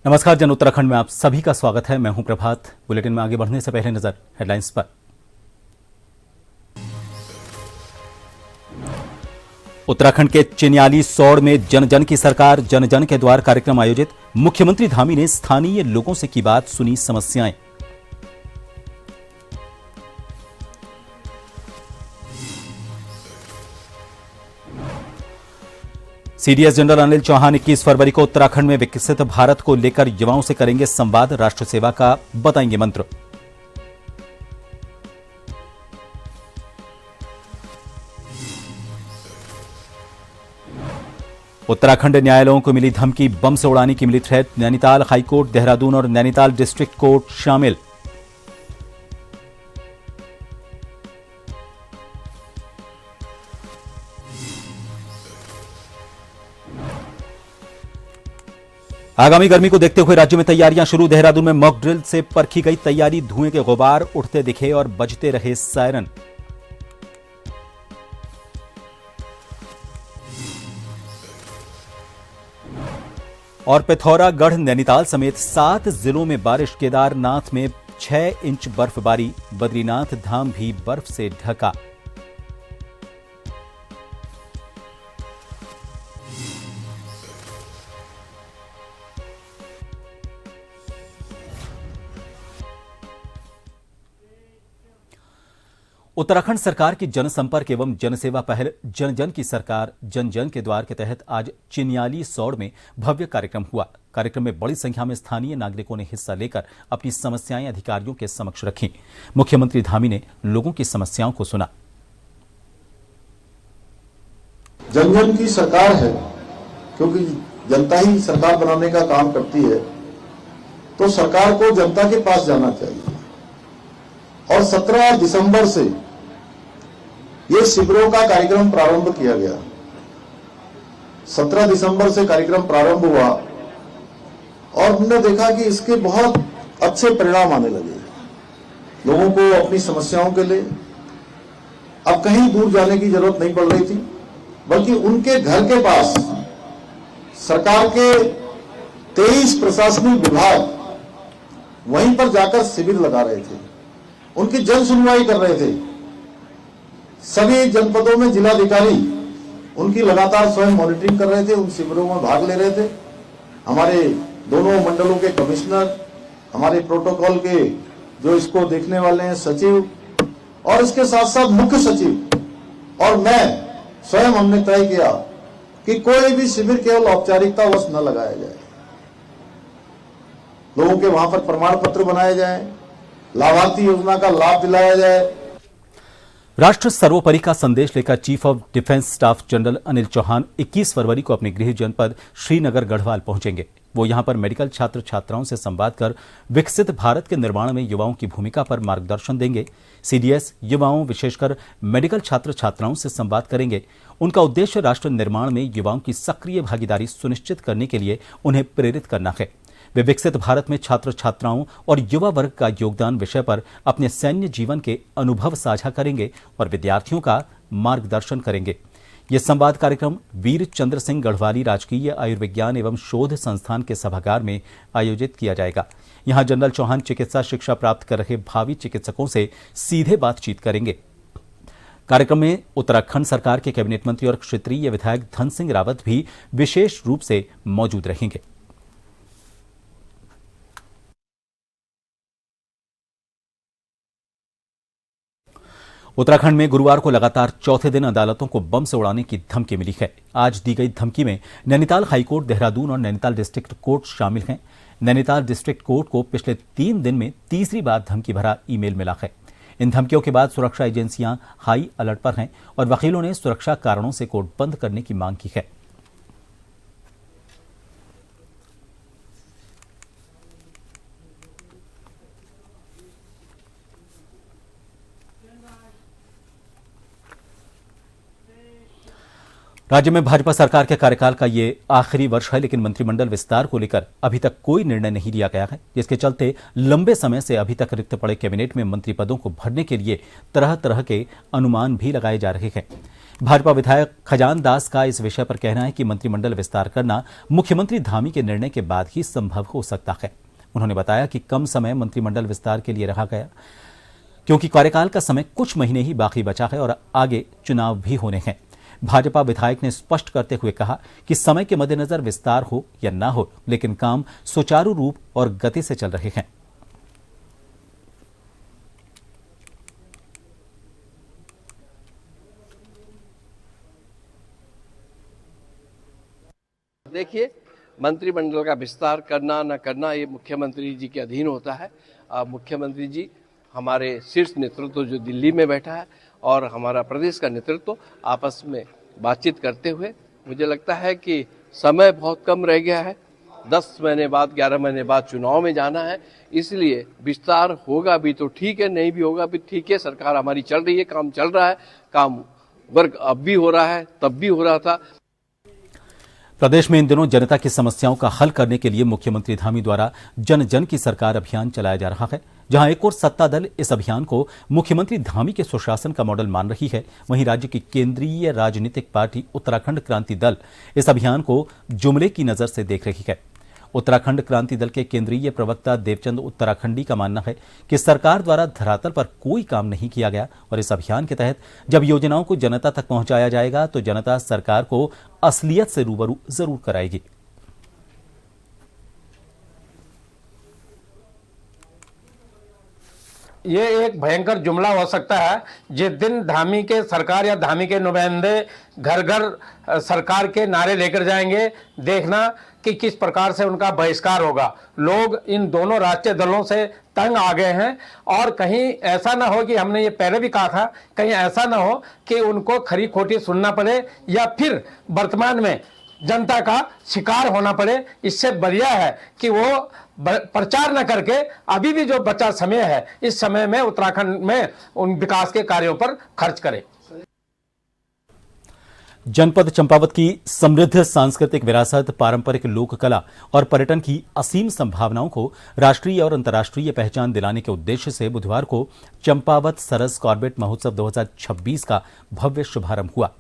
नमस्कार, जन उत्तराखंड में आप सभी का स्वागत है। मैं हूं प्रभात। बुलेटिन में आगे बढ़ने से पहले नजर हेडलाइंस पर। उत्तराखंड के चिन्याली सौड़ में जन जन की सरकार, जन जन के द्वार कार्यक्रम आयोजित। मुख्यमंत्री धामी ने स्थानीय लोगों से की बात, सुनी समस्याएं। सीडीएस जनरल अनिल चौहान 21 फरवरी को उत्तराखंड में विकसित भारत को लेकर युवाओं से करेंगे संवाद, राष्ट्र सेवा का बताएंगे मंत्र। उत्तराखंड न्यायालयों को मिली धमकी, बम से उड़ाने की मिली थ्रेट। नैनीताल हाईकोर्ट, देहरादून और नैनीताल डिस्ट्रिक्ट कोर्ट शामिल। आगामी गर्मी को देखते हुए राज्य में तैयारियां शुरू। देहरादून में मॉक ड्रिल से परखी गई तैयारी। धुएं के गुबार उठते दिखे और बजते रहे सायरन। और पिथौरागढ़, नैनीताल समेत 7 जिलों में बारिश। केदारनाथ में 6 इंच बर्फबारी। बद्रीनाथ धाम भी बर्फ से ढका। उत्तराखंड सरकार की जनसंपर्क एवं जनसेवा पहल जन जन की सरकार, जन जन के द्वार के तहत आज चिन्याली सौड़ में भव्य कार्यक्रम हुआ। कार्यक्रम में बड़ी संख्या में स्थानीय नागरिकों ने हिस्सा लेकर अपनी समस्याएं अधिकारियों के समक्ष रखीं। मुख्यमंत्री धामी ने लोगों की समस्याओं को सुना। जन जन की सरकार है, क्योंकि जनता ही सरकार बनाने का काम करती है, तो सरकार को जनता के पास जाना चाहिए। और 17 दिसंबर से ये शिविरों का कार्यक्रम प्रारंभ किया गया। 17 दिसंबर से कार्यक्रम प्रारंभ हुआ और हमने देखा कि इसके बहुत अच्छे परिणाम आने लगे। लोगों को अपनी समस्याओं के लिए अब कहीं दूर जाने की जरूरत नहीं पड़ रही थी, बल्कि उनके घर के पास सरकार के 23 प्रशासनिक विभाग वहीं पर जाकर शिविर लगा रहे थे, उनकी जन सुनवाई कर रहे थे। सभी जनपदों में जिलाधिकारी उनकी लगातार स्वयं मॉनिटरिंग कर रहे थे, उन शिविरों में भाग ले रहे थे। हमारे दोनों मंडलों के कमिश्नर, हमारे प्रोटोकॉल के जो इसको देखने वाले हैं सचिव, और इसके साथ साथ मुख्य सचिव और मैं स्वयं हमने तय किया कि कोई भी शिविर केवल औपचारिकतावश न लगाया जाए। लोगों के वहां पर प्रमाण पत्र बनाए जाए, लाभार्थी योजना का लाभ दिलाया जाए। राष्ट्र सर्वोपरि का संदेश लेकर chief of defence staff general Anil Chauhan 21 फरवरी को अपने गृह जनपद श्रीनगर गढ़वाल पहुंचेंगे। वो यहां पर मेडिकल छात्र छात्राओं से संवाद कर विकसित भारत के निर्माण में युवाओं की भूमिका पर मार्गदर्शन देंगे। सीडीएस युवाओं, विशेषकर मेडिकल छात्र छात्राओं से संवाद करेंगे। उनका उद्देश्य राष्ट्र निर्माण में युवाओं की सक्रिय भागीदारी सुनिश्चित करने के लिए उन्हें प्रेरित करना है। वे विकसित भारत में छात्र छात्राओं और युवा वर्ग का योगदान विषय पर अपने सैन्य जीवन के अनुभव साझा करेंगे और विद्यार्थियों का मार्गदर्शन करेंगे। यह संवाद कार्यक्रम वीर चंद्र सिंह गढ़वाली राजकीय आयुर्विज्ञान एवं शोध संस्थान के सभागार में आयोजित किया जाएगा। यहां जनरल चौहान चिकित्सा शिक्षा प्राप्त कर रहे भावी चिकित्सकों से सीधे बातचीत करेंगे। कार्यक्रम में उत्तराखंड सरकार के कैबिनेट मंत्री और क्षेत्रीय विधायक धन सिंह रावत भी विशेष रूप से मौजूद रहेंगे। उत्तराखंड में गुरुवार को लगातार चौथे दिन अदालतों को बम से उड़ाने की धमकी मिली है। आज दी गई धमकी में नैनीताल हाईकोर्ट, देहरादून और नैनीताल डिस्ट्रिक्ट कोर्ट शामिल हैं। नैनीताल डिस्ट्रिक्ट कोर्ट को पिछले 3 दिन में तीसरी बार धमकी भरा ईमेल मिला है। इन धमकियों के बाद सुरक्षा एजेंसियां हाई अलर्ट पर हैं और वकीलों ने सुरक्षा कारणों से कोर्ट बंद करने की मांग की है। राज्य में भाजपा सरकार के कार्यकाल का ये आखिरी वर्ष है, लेकिन मंत्रिमंडल विस्तार को लेकर अभी तक कोई निर्णय नहीं लिया गया है, जिसके चलते लंबे समय से अभी तक रिक्त पड़े कैबिनेट में मंत्री पदों को भरने के लिए तरह तरह के अनुमान भी लगाए जा रहे हैं। भाजपा विधायक खजान दास का इस विषय पर कहना है कि मंत्रिमंडल विस्तार करना मुख्यमंत्री धामी के निर्णय के बाद ही संभव हो सकता है। उन्होंने बताया कि कम समय मंत्रिमंडल विस्तार के लिए रखा गया, क्योंकि कार्यकाल का समय कुछ महीने ही बाकी बचा है और आगे चुनाव भी होने हैं। भाजपा विधायक ने स्पष्ट करते हुए कहा कि समय के मद्देनजर विस्तार हो या ना हो, लेकिन काम सुचारू रूप और गति से चल रहे हैं। देखिए, मंत्रिमंडल का विस्तार करना न करना ये मुख्यमंत्री जी के अधीन होता है। मुख्यमंत्री जी हमारे शीर्ष नेतृत्व जो दिल्ली में बैठा है और हमारा प्रदेश का नेतृत्व आपस में बातचीत करते हुए, मुझे लगता है कि समय बहुत कम रह गया है। 10 महीने बाद 11 महीने बाद चुनाव में जाना है, इसलिए विस्तार होगा भी तो ठीक है, नहीं भी होगा भी ठीक है। सरकार हमारी चल रही है, काम चल रहा है, काम वर्क अब भी हो रहा है, तब भी हो रहा था। प्रदेश में इन दिनों जनता की समस्याओं का हल करने के लिए मुख्यमंत्री धामी द्वारा जन जन की सरकार अभियान चलाया जा रहा है। जहां एक और सत्ता दल इस अभियान को मुख्यमंत्री धामी के सुशासन का मॉडल मान रही है, वहीं राज्य की केंद्रीय राजनीतिक पार्टी उत्तराखंड क्रांति दल इस अभियान को जुमले की नजर से देख रही है। उत्तराखंड क्रांति दल के केंद्रीय प्रवक्ता देवचंद उत्तराखंडी का मानना है कि सरकार द्वारा धरातल पर कोई काम नहीं किया गया और इस अभियान के तहत जब योजनाओं को जनता तक पहुंचाया जाएगा तो जनता सरकार को असलियत से रूबरू जरूर कराएगी। ये एक भयंकर जुमला हो सकता है। जिस दिन धामी के सरकार या धामी के नुमाइंदे घर घर सरकार के नारे लेकर जाएंगे, देखना कि किस प्रकार से उनका बहिष्कार होगा। लोग इन दोनों राष्ट्रीय दलों से तंग आ गए हैं और कहीं ऐसा ना हो कि हमने ये पहले भी कहा था, कहीं ऐसा ना हो कि उनको खरी खोटी सुनना पड़े या फिर वर्तमान में जनता का शिकार होना पड़े। इससे बढ़िया है कि वो प्रचार न करके अभी भी जो बचा समय है, इस समय में उत्तराखंड में उन विकास के कार्यों पर खर्च करें। जनपद चंपावत की समृद्ध सांस्कृतिक विरासत, पारंपरिक लोक कला और पर्यटन की असीम संभावनाओं को राष्ट्रीय और अंतर्राष्ट्रीय पहचान दिलाने के उद्देश्य से बुधवार को चंपावत सरस कॉर्बेट महोत्सव 2026 का भव्य शुभारंभ हुआ।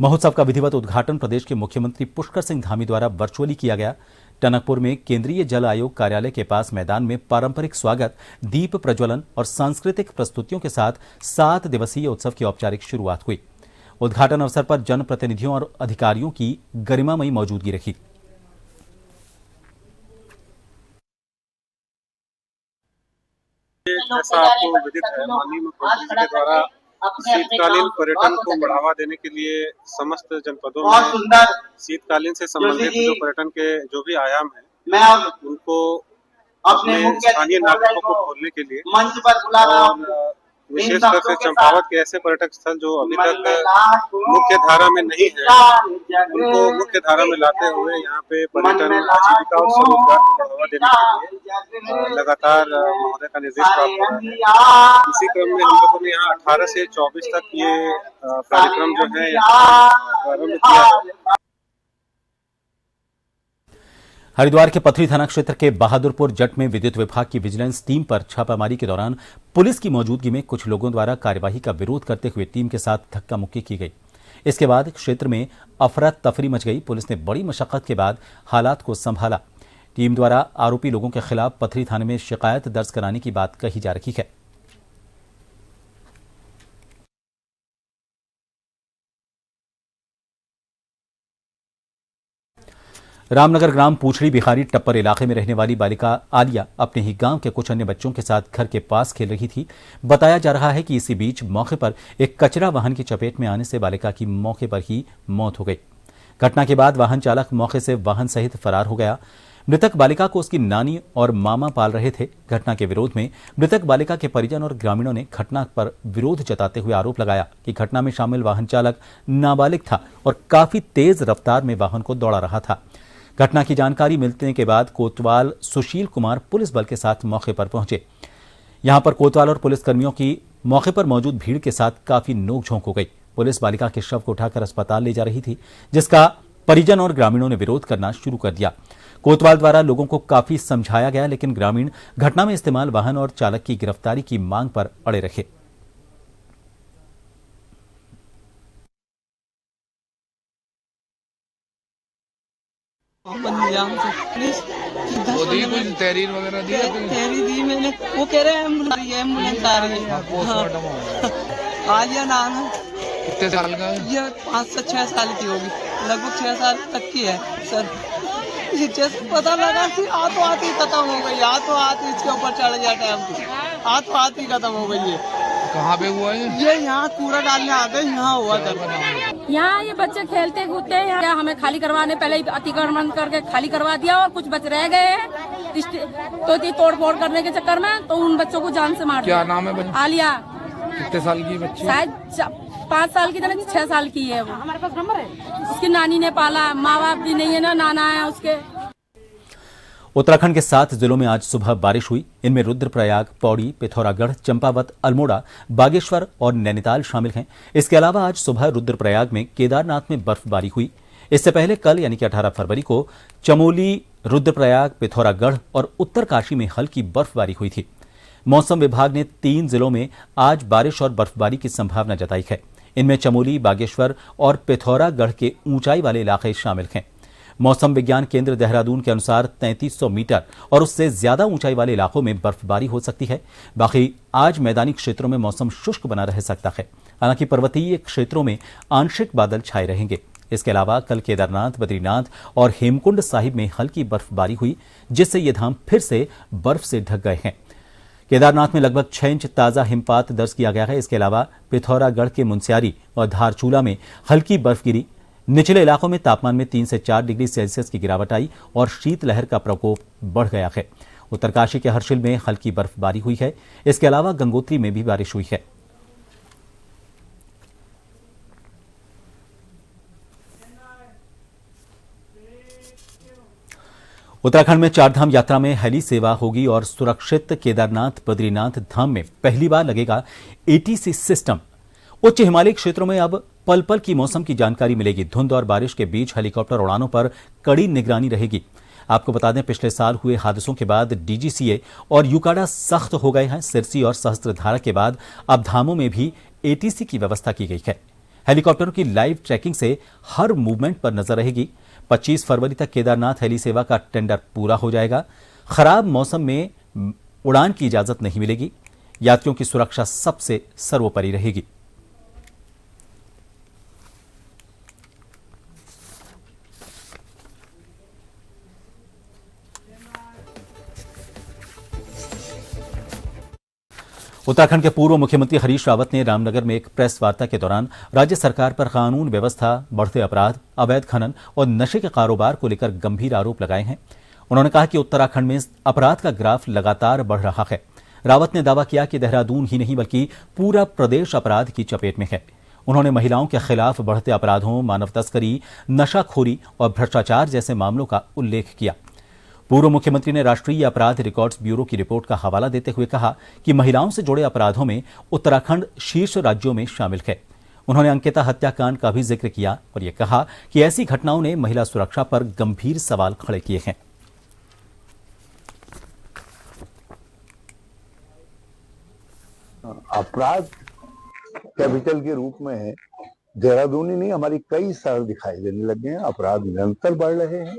महोत्सव का विधिवत उद्घाटन प्रदेश के मुख्यमंत्री पुष्कर सिंह धामी द्वारा वर्चुअली किया गया। टनकपुर में केंद्रीय जल आयोग कार्यालय के पास मैदान में पारंपरिक स्वागत, दीप प्रज्वलन और सांस्कृतिक प्रस्तुतियों के साथ 7 दिवसीय उत्सव की औपचारिक शुरुआत हुई। उद्घाटन अवसर पर जनप्रतिनिधियों और अधिकारियों की गरिमामयी मौजूदगी रही। जैसा आपको विदित है, माननीय मुख्यमंत्री जी के द्वारा शीतकालीन पर्यटन को बढ़ावा देने के लिए समस्त जनपदों में शीतकालीन से संबंधित जो पर्यटन के जो भी आयाम है उनको अपने स्थानीय नागरिकों को खोलने के लिए और विशेषकर से चंपावत के ऐसे पर्यटक स्थल जो अभी तक मुख्य धारा में नहीं है, उनको मुख्य धारा में लाते हुए यहाँ पे पर्यटन, आजीविका और स्वरोजगार को बढ़ावा देने के लिए लगातार महोदय का निर्देश प्राप्त हो रहा है। इसी क्रम में हम लोगों ने यहाँ 18 से 24 तक ये कार्यक्रम जो है प्रारंभ किया है। हरिद्वार के पथरी थाना क्षेत्र के बहादुरपुर जट में विद्युत विभाग की विजिलेंस टीम पर छापामारी के दौरान पुलिस की मौजूदगी में कुछ लोगों द्वारा कार्यवाही का विरोध करते हुए टीम के साथ धक्का मुक्की की गई। इसके बाद क्षेत्र में अफरा तफरी मच गई। पुलिस ने बड़ी मशक्कत के बाद हालात को संभाला। टीम द्वारा आरोपी लोगों के खिलाफ पथरी थाने में शिकायत दर्ज कराने की बात कही जा रही है। रामनगर ग्राम पूछड़ी बिहारी टप्पर इलाके में रहने वाली बालिका आलिया अपने ही गांव के कुछ अन्य बच्चों के साथ घर के पास खेल रही थी। बताया जा रहा है कि इसी बीच मौके पर एक कचरा वाहन की चपेट में आने से बालिका की मौके पर ही मौत हो गई। घटना के बाद वाहन चालक मौके से वाहन सहित फरार हो गया। मृतक बालिका को उसकी नानी और मामा पाल रहे थे। घटना के विरोध में मृतक बालिका के परिजन और ग्रामीणों ने घटना पर विरोध जताते हुए आरोप लगाया कि घटना में शामिल वाहन चालक नाबालिग था और काफी तेज रफ्तार में वाहन को दौड़ा रहा था। घटना की जानकारी मिलने के बाद कोतवाल सुशील कुमार पुलिस बल के साथ मौके पर पहुंचे। यहां पर कोतवाल और पुलिसकर्मियों की मौके पर मौजूद भीड़ के साथ काफी नोकझोंक हो गई। पुलिस बालिका के शव को उठाकर अस्पताल ले जा रही थी, जिसका परिजन और ग्रामीणों ने विरोध करना शुरू कर दिया। कोतवाल द्वारा लोगों को काफी समझाया गया, लेकिन ग्रामीण घटना में इस्तेमाल वाहन और चालक की गिरफ्तारी की मांग पर अड़े रहे। कुछ तहरीर वगैरह दी दी मैंने, वो कह रहे हैं एम्बुलेंस आ रही है। आलिया नाम है। कितने साल का है? ये 5 से 6 साल की होगी, लगभग 6 साल तक की है सर। ये जैसे पता लगा कि आतो आती खत्म हो गई, आतो आती इसके ऊपर चढ़ गया टाइम, आतो आती खत्म हो गई। ये कहाँ पे हुआ है? ये यहाँ कूड़ा डालने आते यहाँ हुआ था। यहाँ ये बच्चे खेलते कूदते हैं, यहाँ हमें खाली करवाने पहले ही अतिक्रमण करके खाली करवा दिया और कुछ बच रह गए हैं तो तोड़ फोड़ करने के चक्कर में तो उन बच्चों को जान से मार दिया। क्या नाम है? आलिया। कितने साल की बच्ची? शायद 5 साल की, 6 साल की है वो। हमारे पास नंबर है। उसकी नानी ने पाला, माँ बाप भी नहीं है ना, नाना है उसके। उत्तराखंड के 7 जिलों में आज सुबह बारिश हुई। इनमें रुद्रप्रयाग, पौड़ी, पिथौरागढ़, चंपावत, अल्मोड़ा, बागेश्वर और नैनीताल शामिल हैं। इसके अलावा आज सुबह रुद्रप्रयाग में केदारनाथ में बर्फबारी हुई। इससे पहले कल यानी कि 18 फरवरी को चमोली, रुद्रप्रयाग, पिथौरागढ़ और उत्तरकाशी में हल्की बर्फबारी हुई थी। मौसम विभाग ने 3 जिलों में आज बारिश और बर्फबारी की संभावना जताई है। इनमें चमोली, बागेश्वर और पिथौरागढ़ के ऊंचाई वाले इलाके शामिल हैं। मौसम विज्ञान केंद्र देहरादून के अनुसार 3300 मीटर और उससे ज्यादा ऊंचाई वाले इलाकों में बर्फबारी हो सकती है। बाकी आज मैदानी क्षेत्रों में मौसम शुष्क बना रह सकता है। हालांकि पर्वतीय क्षेत्रों में आंशिक बादल छाए रहेंगे। इसके अलावा कल केदारनाथ, बद्रीनाथ और हेमकुंड साहिब में हल्की बर्फबारी हुई, जिससे ये धाम फिर से बर्फ से ढक गए हैं। केदारनाथ में लगभग 6 इंच ताजा हिमपात दर्ज किया गया है। इसके अलावा पिथौरागढ़ के मुनस्यारी और धारचूला में हल्की बर्फ गिरी। निचले इलाकों में तापमान में 3 से 4 डिग्री सेल्सियस की गिरावट आई और शीतलहर का प्रकोप बढ़ गया है। उत्तरकाशी के हर्षिल में हल्की बर्फबारी हुई है। इसके अलावा गंगोत्री में भी बारिश हुई है। उत्तराखंड में 4 धाम यात्रा में हेली सेवा होगी और सुरक्षित केदारनाथ बद्रीनाथ धाम में पहली बार लगेगा एटीसी सिस्टम। उच्च हिमालयी क्षेत्रों में अब पल पल की मौसम की जानकारी मिलेगी। धुंध और बारिश के बीच हेलीकॉप्टर उड़ानों पर कड़ी निगरानी रहेगी। आपको बता दें, पिछले साल हुए हादसों के बाद डीजीसीए और यूकाडा सख्त हो गए हैं। सिरसी और सहस्त्रधारा के बाद अब धामों में भी एटीसी की व्यवस्था की गई है। हेलीकॉप्टरों की लाइव ट्रैकिंग से हर मूवमेंट पर नजर रहेगी। 25 फरवरी तक केदारनाथ हेली सेवा का टेंडर पूरा हो जाएगा। खराब मौसम में उड़ान की इजाजत नहीं मिलेगी। यात्रियों की सुरक्षा सबसे सर्वोपरि रहेगी। उत्तराखंड के पूर्व मुख्यमंत्री हरीश रावत ने रामनगर में एक प्रेस वार्ता के दौरान राज्य सरकार पर कानून व्यवस्था, बढ़ते अपराध, अवैध खनन और नशे के कारोबार को लेकर गंभीर आरोप लगाए हैं। उन्होंने कहा कि उत्तराखंड में अपराध का ग्राफ लगातार बढ़ रहा है। रावत ने दावा किया कि देहरादून ही नहीं बल्कि पूरा प्रदेश अपराध की चपेट में है। उन्होंने महिलाओं के खिलाफ बढ़ते अपराधों, मानव तस्करी, नशाखोरी और भ्रष्टाचार जैसे मामलों का उल्लेख किया। पूर्व मुख्यमंत्री ने राष्ट्रीय अपराध रिकॉर्ड्स ब्यूरो की रिपोर्ट का हवाला देते हुए कहा कि महिलाओं से जुड़े अपराधों में उत्तराखंड शीर्ष राज्यों में शामिल है। उन्होंने अंकिता हत्याकांड का भी जिक्र किया और यह कहा कि ऐसी घटनाओं ने महिला सुरक्षा पर गंभीर सवाल खड़े किए हैं। अपराध कैपिटल के रूप में देहरादून ही नहीं, हमारी कई शहर दिखाई देने लगे हैं। अपराध निरंतर बढ़ रहे हैं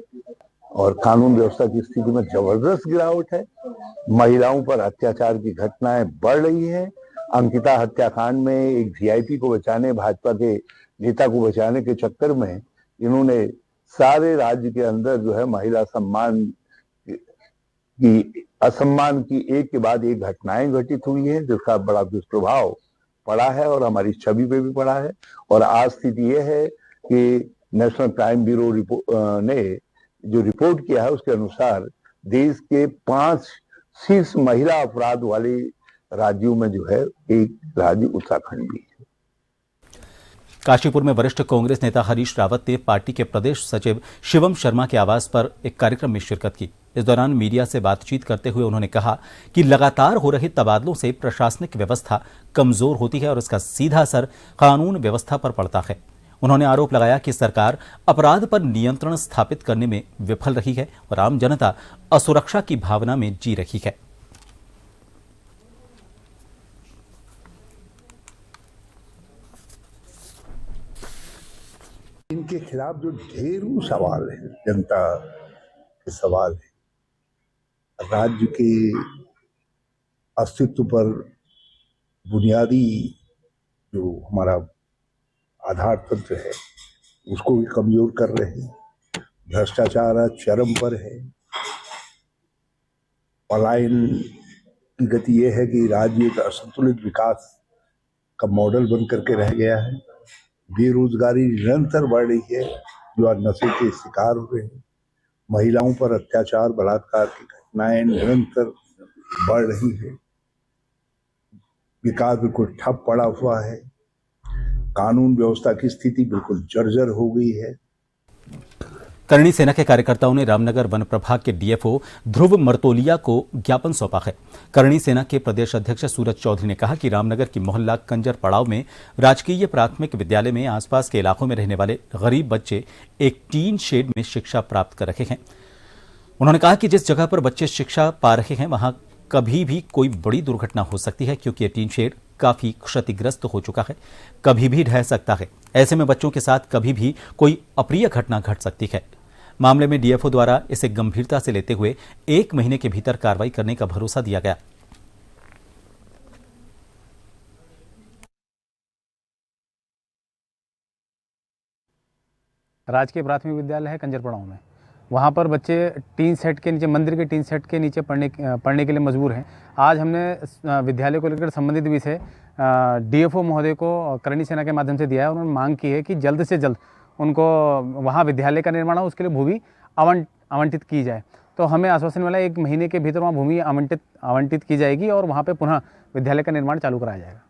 और कानून व्यवस्था की स्थिति में जबरदस्त गिरावट है। महिलाओं पर अत्याचार की घटनाएं बढ़ रही हैं। अंकिता हत्याकांड में एक वीआईपी को बचाने, भाजपा के नेता को बचाने के चक्कर में इन्होंने सारे राज्य के अंदर जो है महिला सम्मान की असम्मान की एक के बाद एक घटनाएं घटित हुई हैं, जिसका बड़ा दुष्प्रभाव पड़ा है और हमारी छवि पे भी पड़ा है। और आज स्थिति यह है कि नेशनल क्राइम ब्यूरो ने जो रिपोर्ट किया है उसके अनुसार देश के 5 शीर्ष महिला अपराध वाले राज्यों में जो है एक राज्य उत्तराखंड भी है। काशीपुर में वरिष्ठ कांग्रेस नेता हरीश रावत ने पार्टी के प्रदेश सचिव शिवम शर्मा के आवास पर एक कार्यक्रम में शिरकत की। इस दौरान मीडिया से बातचीत करते हुए उन्होंने कहा कि लगातार हो रहे तबादलों से प्रशासनिक व्यवस्था कमजोर होती है और इसका सीधा असर कानून व्यवस्था पर पड़ता है। उन्होंने आरोप लगाया कि सरकार अपराध पर नियंत्रण स्थापित करने में विफल रही है और आम जनता असुरक्षा की भावना में जी रही है। इनके खिलाफ जो ढेरों सवाल है, जनता के सवाल है, राज्य के अस्तित्व पर बुनियादी जो हमारा आधार तंत्र है उसको भी कमजोर कर रहे हैं। भ्रष्टाचार चरम पर है। पलायन की गति यह है कि राज्य एक असंतुलित विकास का मॉडल बन करके रह गया है। बेरोजगारी निरंतर बढ़ रही है, जो आज नशे के शिकार हो रहे हैं। महिलाओं पर अत्याचार बलात्कार की घटनाएं निरंतर बढ़ रही है। विकास बिल्कुल ठप पड़ा हुआ है। कानून व्यवस्था की स्थिति बिल्कुल जर्जर हो गई है। करणी सेना के कार्यकर्ताओं ने रामनगर वन प्रभाग के डीएफओ ध्रुव मर्तोलिया को ज्ञापन सौंपा है। करणी सेना के प्रदेश अध्यक्ष सूरज चौधरी ने कहा कि रामनगर की मोहल्ला कंजर पड़ाव में राजकीय प्राथमिक विद्यालय में आसपास के इलाकों में रहने वाले गरीब बच्चे एक टीन शेड में शिक्षा प्राप्त कर रहे हैं। उन्होंने कहा कि जिस जगह पर बच्चे शिक्षा पा रहे हैं वहां कभी भी कोई बड़ी दुर्घटना हो सकती है, क्योंकि यह टीन शेड काफी क्षतिग्रस्त हो चुका है, कभी भी ढह सकता है। ऐसे में बच्चों के साथ कभी भी कोई अप्रिय घटना घट सकती है। मामले में डीएफओ द्वारा इसे गंभीरता से लेते हुए 1 महीने के भीतर कार्रवाई करने का भरोसा दिया गया। राजकीय प्राथमिक विद्यालय है कंजरपड़ाव में, वहाँ पर बच्चे टीन सेट के नीचे, मंदिर के टीन सेट के नीचे पढ़ने के लिए मजबूर हैं। आज हमने विद्यालय को लेकर संबंधित विषय डीएफओ महोदय को करणी सेना के माध्यम से दिया है। उन्होंने मांग की है कि जल्द से जल्द उनको वहाँ विद्यालय का निर्माण हो, उसके लिए भूमि आवंटित की जाए। तो हमें आश्वासन मिला 1 महीने के भीतर वहाँ भूमि आवंटित की जाएगी और वहाँ पे पुनः विद्यालय का निर्माण चालू कराया जाएगा।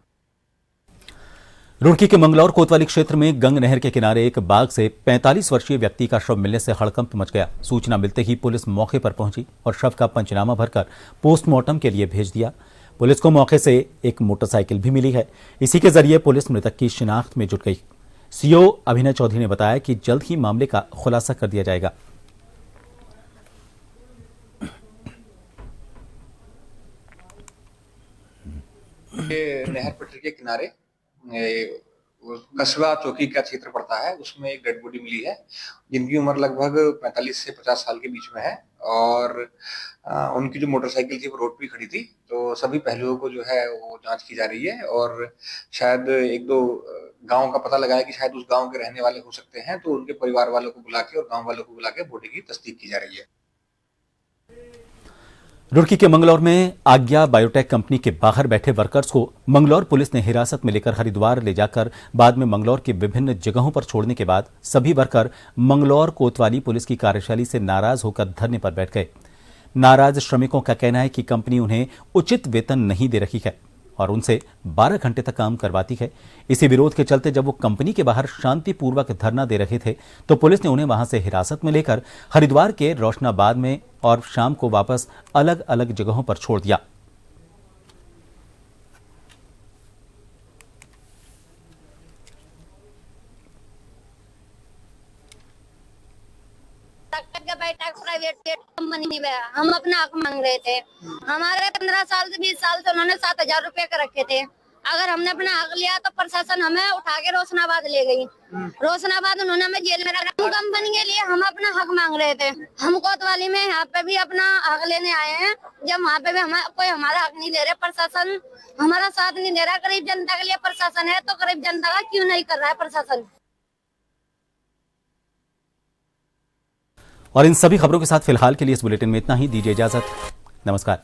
रुड़की के मंगलौर कोतवाली क्षेत्र में गंग नहर के किनारे एक बाग से 45 वर्षीय व्यक्ति का शव मिलने से हड़कंप मच गया। सूचना मिलते ही पुलिस मौके पर पहुंची और शव का पंचनामा भरकर पोस्टमार्टम के लिए भेज दिया। पुलिस को मौके से एक मोटरसाइकिल भी मिली है। इसी के जरिए पुलिस मृतक की शिनाख्त में जुट गई। सीओ अभिनय चौधरी ने बताया कि जल्द ही मामले का खुलासा कर दिया जाएगा। नहर पटरी के किनारे कस्बा चौकी का क्षेत्र पड़ता है, उसमें एक डेड बॉडी मिली है जिनकी उम्र लगभग 45 से 50 साल के बीच में है और उनकी जो मोटरसाइकिल थी वो रोड पे खड़ी थी। तो सभी पहलुओं को जो है वो जांच की जा रही है और शायद 1-2 गांव का पता लगाया कि शायद उस गांव के रहने वाले हो सकते हैं, तो उनके परिवार वालों को बुला के और गांव वालों को बुला के बॉडी की तस्दीक की जा रही है। रुड़की के मंगलौर में आज्ञा बायोटेक कंपनी के बाहर बैठे वर्कर्स को मंगलौर पुलिस ने हिरासत में लेकर हरिद्वार ले जाकर बाद में मंगलौर के विभिन्न जगहों पर छोड़ने के बाद सभी वर्कर मंगलौर कोतवाली पुलिस की कार्यशैली से नाराज होकर धरने पर बैठ गए। नाराज श्रमिकों का कहना है कि कंपनी उन्हें उचित वेतन नहीं दे रही है और उनसे 12 घंटे तक काम करवाती है। इसी विरोध के चलते जब वो कंपनी के बाहर शांतिपूर्वक धरना दे रहे थे तो पुलिस ने उन्हें वहां से हिरासत में लेकर हरिद्वार के रोशनाबाद में और शाम को वापस अलग अलग जगहों पर छोड़ दिया। प्राइवेट कंपनी में हम अपना हक मांग रहे थे। हमारे 15 साल से 20 साल से उन्होंने 7,000 रुपए का रखे थे। अगर हमने अपना हक लिया तो प्रशासन हमें उठा के रोशनाबाद ले गई। रोशनाबाद उन्होंने हमें जेल में रखा। कंपनी के लिए हम अपना हक मांग रहे थे। हम कोतवाली में यहाँ पे भी अपना हक लेने आए हैं, जब वहाँ पे भी कोई हमारा हक नहीं ले रहे। प्रशासन हमारा साथ नहीं दे रहा। गरीब जनता के लिए प्रशासन है तो गरीब जनता का क्यों नहीं कर रहा है प्रशासन। और इन सभी खबरों के साथ फिलहाल के लिए इस बुलेटिन में इतना ही। दीजिए इजाजत। नमस्कार।